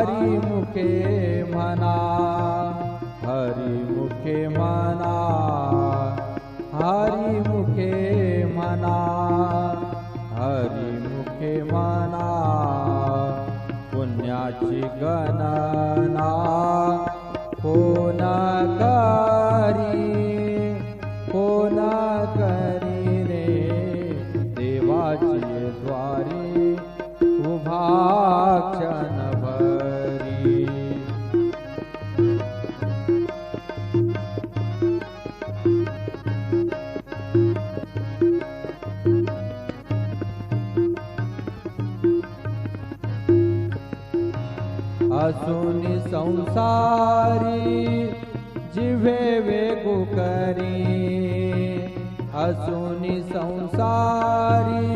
हरी मुखे म्हणा, हरी मुखे म्हणा, हरी मुखे म्हणा, हरी मुखे म्हणा, पुण्याची गणना कोण करी, कोण करी रे, देवाची द्वारी उभा क्षणभरी. असुनी संसारी जिव्हे वेगू करी, असुनी संसारी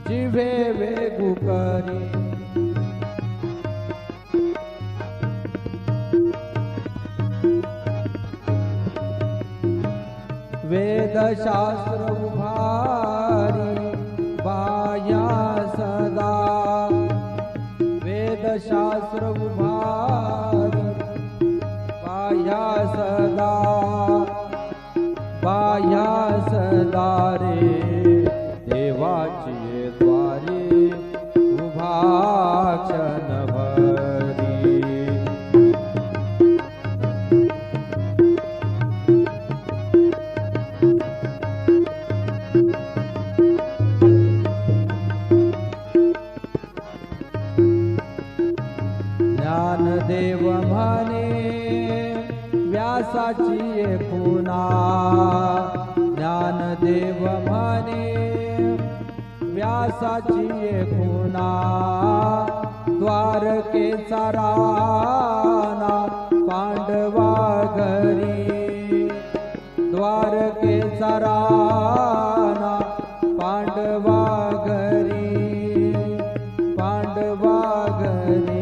जिव्हे वेगू करी. वेदशास्त्र उभारी बाया सदा, वेदशास्त्र उभारी बाया सदा, बाया सदा रे, देवाची द्वारी उभा क्षणभरी. ज्ञानदेव म्हणे व्यासाची खुना, ज्ञानदेव म्हणे व्यासाची खुना, द्वारकेचा राणा पांडवा घरी, द्वारकेचा राणा पांडवा घरी, पांडवा घरी.